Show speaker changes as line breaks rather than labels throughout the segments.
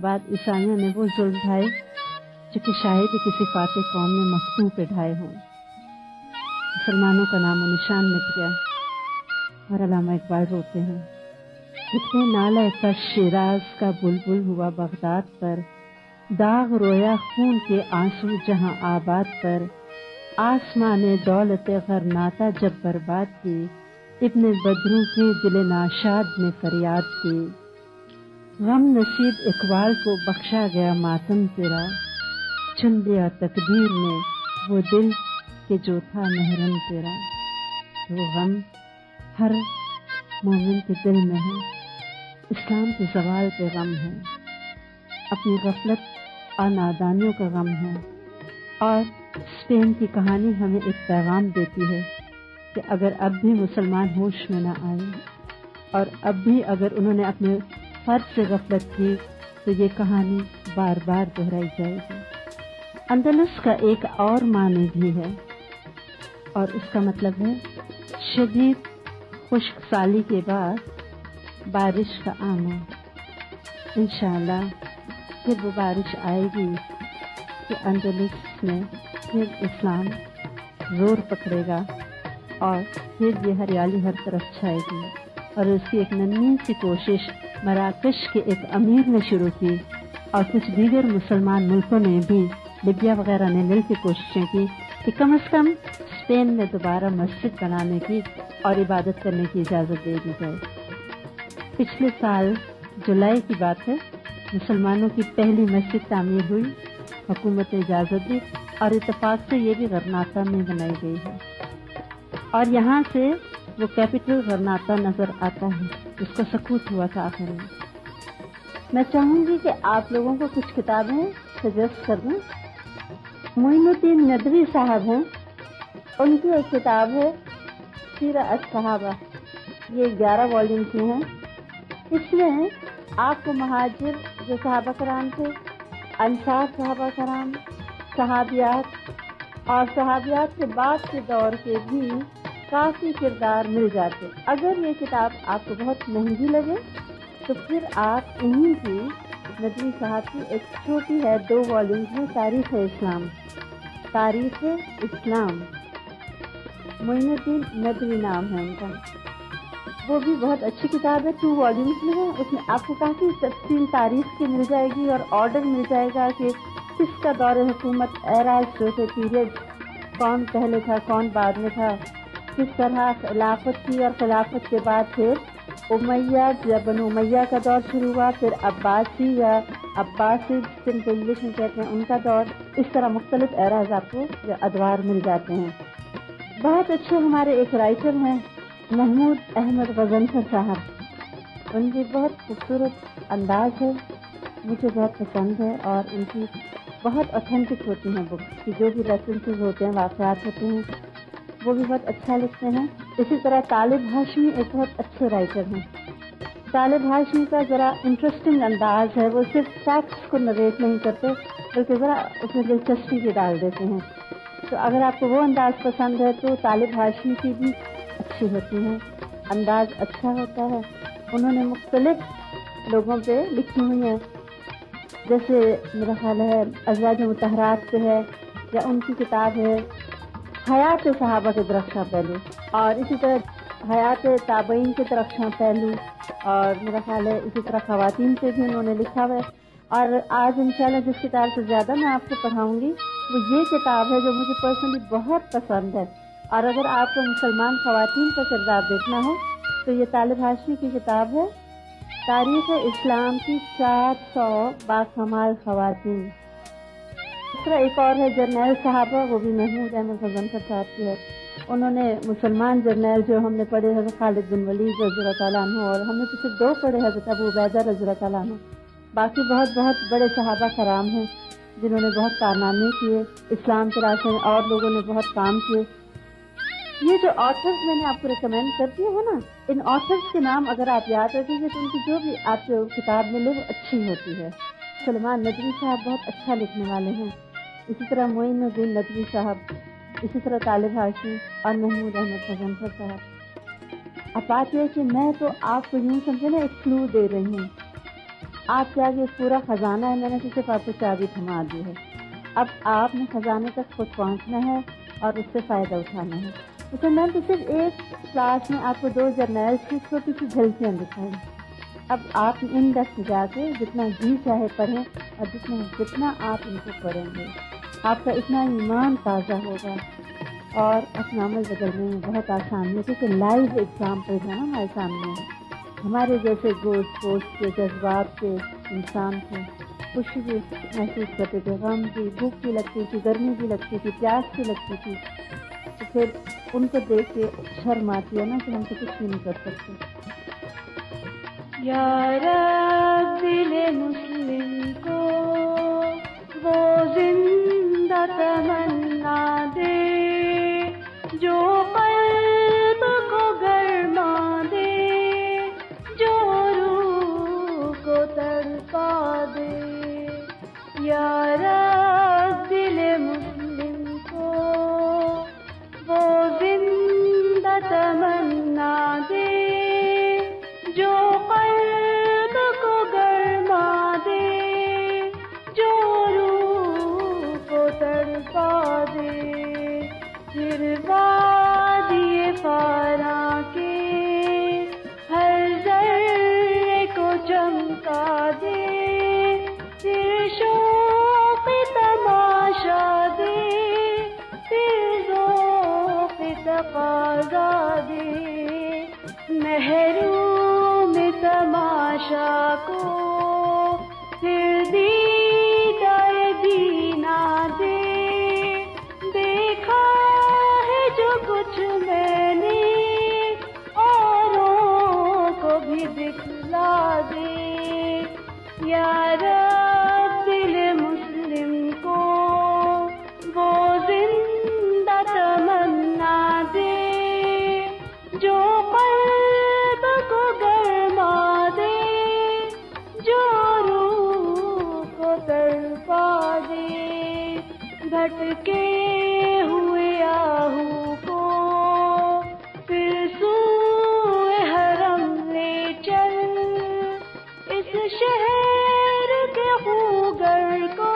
بعد عیسائیوں نے وہ ظلم ڈھائے جو کہ شاید ہی کسی فاتح قوم نے مفتوح پہ ڈھائے ہوں. مسلمانوں کا نام و نشان مٹ گیا. اور علامہ اقبال روتے ہیں، کتنے نالہ کش شیراز کا بلبل ہوا بغداد پر، داغ رویا خون کے آنسو جہاں آباد پر، آسمان دولت غرناطہ جب برباد کی، ابن بدروں کے دل ناشاد نے فریاد کی. غم نصیب اقبال کو بخشا گیا ماتم تیرا، چن لیا تقدیر نے وہ دل کہ جو تھا محرم تیرا. وہ غم ہر مومن کے دل میں ہے. اسلام کے زوال پہ غم ہے، اپنی غفلت اور نادانیوں کا غم ہے. اور اسپین کی کہانی ہمیں ایک پیغام دیتی ہے کہ اگر اب بھی مسلمان ہوش میں نہ آئے اور اب بھی اگر انہوں نے اپنے فرض سے غفلت کی تو یہ کہانی بار بار دہرائی جائے گی. اندلس کا ایک اور معنی بھی ہے اور اس کا مطلب ہے شدید خشک سالی کے بعد بارش کا آنا. انشاءاللہ پھر وہ بارش آئے گی کہ اندلس میں پھر اسلام زور پکڑے گا اور پھر یہ ہریالی ہر طرف چھائے گی. اور اس کی ایک ننھی سی کوشش مراکش کے ایک امیر نے شروع کی اور کچھ دیگر مسلمان ملکوں نے بھی، لیبیا وغیرہ نے مل کے کوششیں کی کہ کم از کم اسپین میں دوبارہ مسجد بنانے کی اور عبادت کرنے کی اجازت دے دی جائے. پچھلے سال جولائی کی بات ہے، مسلمانوں کی پہلی مسجد تعمیر ہوئی، حکومت نے اجازت دی اور اتفاق سے یہ بھی غرناطہ میں بنائی گئی ہے. اور یہاں سے وہ کیپٹل غرناطہ نظر آتا ہے جس کو سکوت ہوا تھا آخر میں. میں چاہوں گی کہ آپ لوگوں کو کچھ کتابیں سجیسٹ کر دوں. معین الدین ندوی صاحب ہیں، ان کی ایک کتاب ہے سیرۃ الصحابہ، یہ 11 والیوم کی ہیں. اس میں آپ کو مہاجر جو صحابہ کرام تھے، انصار صحابہ کرام، صحابیات اور صحابیات کے بعد کے دور کے بھی کافی کردار مل جاتے. اگر یہ کتاب آپ کو بہت مہنگی لگے تو پھر آپ انہی کی ندوی صاحب کی ایک چھوٹی ہے 2 والیومز میں تاریخ اسلام، تاریخ اسلام، معین الدین ندوی نام ہے ان کا. وہ بھی بہت اچھی کتاب ہے، 2 والیومز میں ہے. اس میں آپ کو کافی تفصیل تاریخ کی مل جائے گی اور آرڈر مل جائے گا کہ کس کا دور حکومت، ایراز جو تھے، پیریڈ، کون پہلے تھا کون بعد میں تھا، کس طرح خلافت کی اور خلافت کے بعد پھر امیہ یا بنو امیہ کا دور شروع ہوا، پھر عباسی یا عباسد جن کو انگلش میں کہتے ہیں ان کا دور. اس طرح مختلف ایراز آپ کو ادوار مل جاتے ہیں. بہت اچھے ہمارے ایک رائٹر ہیں محمود احمد غضنفر صاحب، ان کی بہت خوبصورت انداز ہے، مجھے بہت پسند ہے اور ان کی بہت اوتھینٹک ہوتی ہیں بکس کی، جو بھی ریفرنسز ہوتے ہیں، واقعات ہوتے ہیں، وہ بھی بہت اچھا لکھتے ہیں. اسی طرح طالب ہاشمی ایک بہت اچھے رائٹر ہیں. طالب ہاشمی کا ذرا انٹرسٹنگ انداز ہے، وہ صرف فیکٹس کو نریٹ نہیں کرتے بلکہ ذرا اس میں دلچسپی بھی ڈال دیتے ہیں. تو اگر آپ کو وہ انداز پسند ہے تو طالب ہاشمی کی بھی اچھی ہوتی ہیں، انداز اچھا ہوتا ہے. انہوں نے مختلف لوگوں پہ لکھی ہوئی ہیں، جیسے میرا خیال ہے ازواج مطہرات پہ ہے، یا ان کی کتاب ہے حیات صحابہ کے درخشاں پہلو، اور اسی طرح حیات تابعین کے درخشاں پہلو، اور میرا خیال ہے اسی طرح خواتین پہ بھی انہوں نے لکھا ہوا ہے. اور آج انشاءاللہ جس کتاب سے زیادہ میں آپ کو پڑھاؤں گی وہ یہ کتاب ہے جو مجھے پرسنلی بہت پسند ہے. اور اگر آپ کو مسلمان خواتین کا کردار دیکھنا ہے تو یہ طالب ہاشمی کی کتاب ہے تاریخ اسلام کی 400 باکمال خواتین. اس طرح ایک اور ہے جرنیل صحابہ، وہ بھی محمود احمد غضنفر صاحب کی ہے. انہوں نے مسلمان جرنیل جو ہم نے پڑھے حضرت خالد بن ولید رضی اللہ تعالیٰ عنہ، اور ہم نے تو صرف 2 پڑھے حضرت ابو عبیدہ رضی اللہ تعالیٰ عنہ، باقی بہت بہت بڑے صحابہ کرام ہیں جنہوں نے بہت کارنامے کیے اسلام کے راستے میں، اور لوگوں نے بہت کام کیے. یہ جو آتھرز میں نے آپ کو ریکمینڈ کر دیے ہیں نا، ان آتھرز کے نام اگر آپ یاد رکھیں گے تو ان کی جو بھی آپ کو کتاب ملے وہ اچھی ہوتی ہے. سلمان ندوی صاحب بہت اچھا لکھنے والے ہیں، اسی طرح معین الدین ندوی صاحب، اسی طرح طالب ہاشمی اور محمود احمد غضنفر صاحب. اب بات یہ ہے کہ میں تو آپ کو یوں سمجھے نا ایک کلو دے رہی ہوں. آپ کے آگے پورا خزانہ ہے، میں نے تو صرف آپ کو چابی تھما دی ہے، اب آپ نے خزانے تک خود پہنچنا ہے اور اس سے فائدہ اٹھانا ہے۔ تو میں تو صرف ایک کلاس میں آپ کو 2 جرنیلس کی چھوٹی سی جھلکیاں دکھائیں، اب آپ ان ڈیپتھ جا کے جتنا جی چاہے پڑھیں، اور جتنا آپ ان کو پڑھیں گے آپ کا اتنا ایمان تازہ ہوگا اور اپنا عمل بدلنے میں بہت آسانی ہے، کیونکہ لائیو ایگزامپل ہے نا ہمارے سامنے۔ ہمارے جیسے گوشت پوشت کے جذبات کے انسان تھے، خوشی بھی محسوس کرتے تھے، غم بھی، بھوک بھی لگتی تھی، گرمی بھی لگتی تھی، پیاس بھی لگتی تھی، تو پھر ان کو دیکھ کے شرم آتی ہے نا کہ ہم تو کچھ بھی نہیں کر سکتے۔
یا رب دل مسلم کو وہ زندہ تمنا دے جو قلب کو گرما دے، جو روح کو تڑپا دے۔ یا رب دل مسلم کو وہ زندہ تمنا دے جو قلب کو گرما دے، جو روح کو تڑپا دے۔ پھر وادی فاراں کے ہر ذرے کو چمکا دے، پھر شوق تماشا دے، پھر ذوق تقاضا دے۔ محروم تماشا کو پھر دیدائے بینا دے، دیکھا ہے جو کچھ میں نے اوروں کو بھی دکھلا دے۔ یا رب دل مسلم کو وہ زندہ تمنا دے جو قلب کو گرما دے، جو روح کو تڑپا دے۔ بھٹکے ہوئے آہو کو پھر سوئے حرم لے چل، اس شہر کے خوگر کو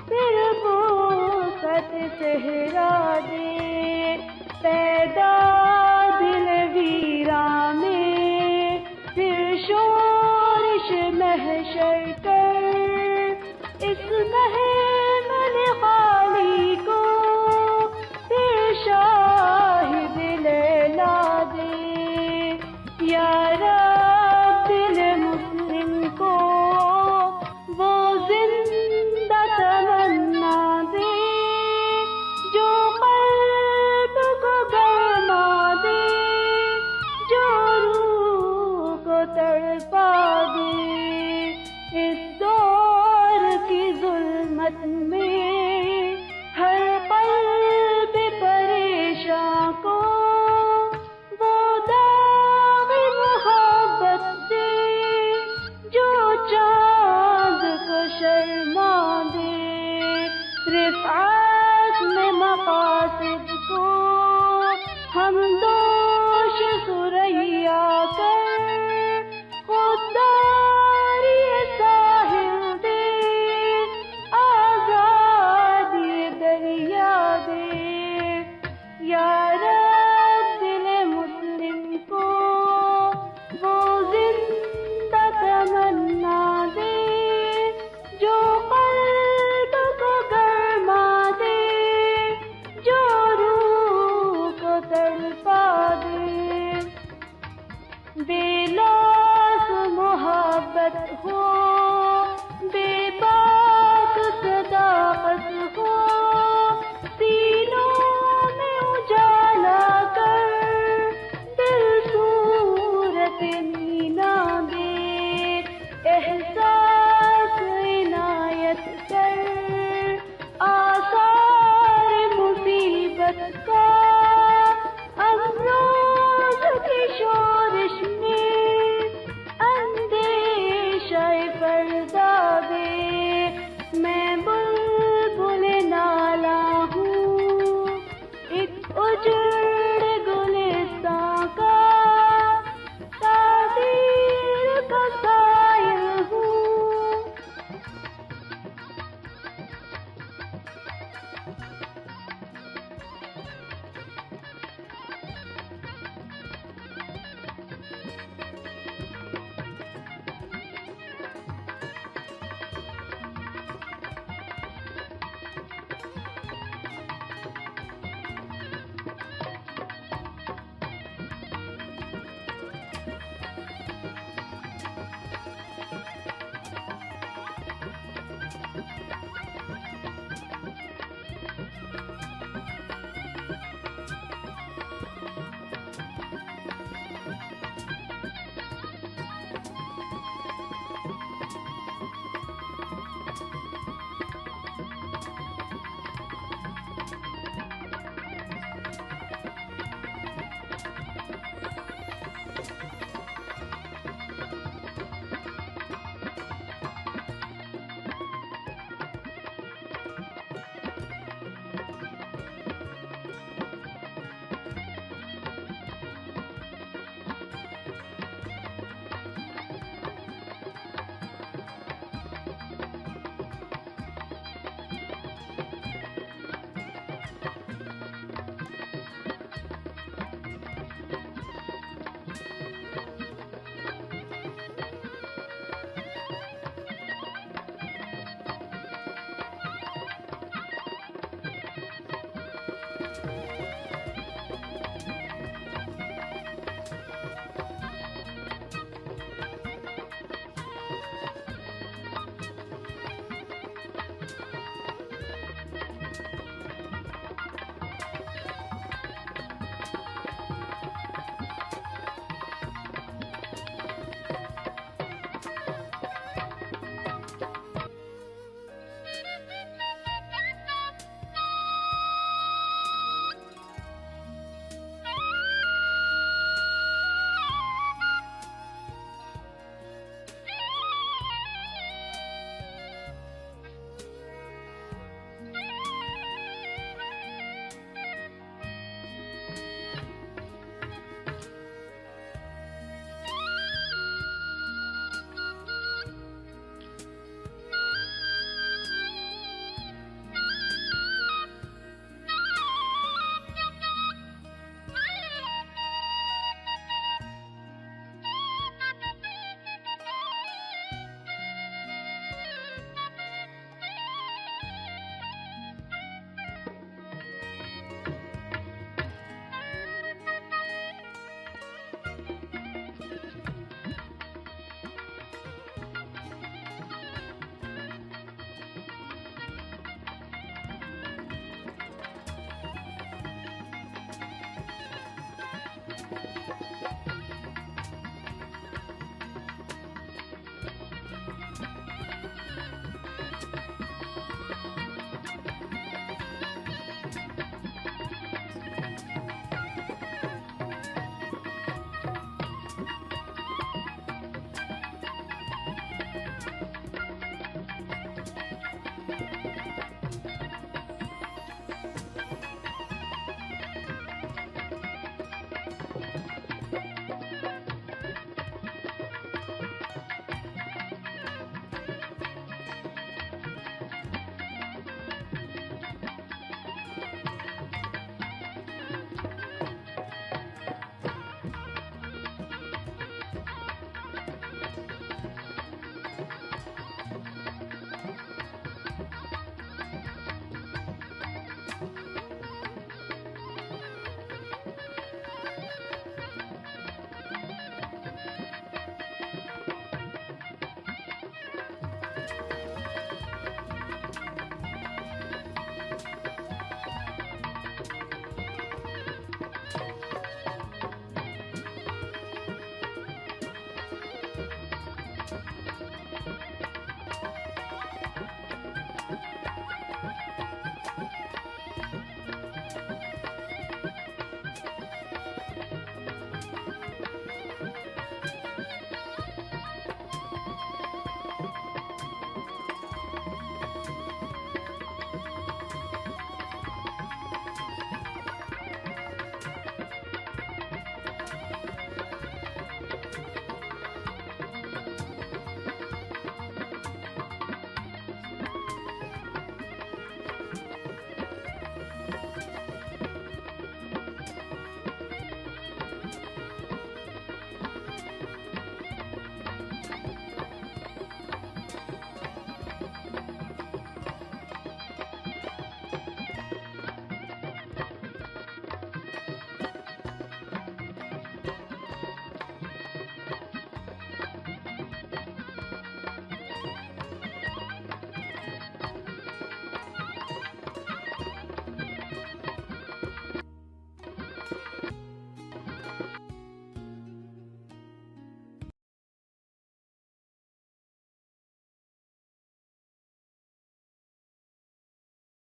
پھر وسعت صحرا دے۔ پیدا دل ویراں میں پھر شورش محشر کر، اس محشر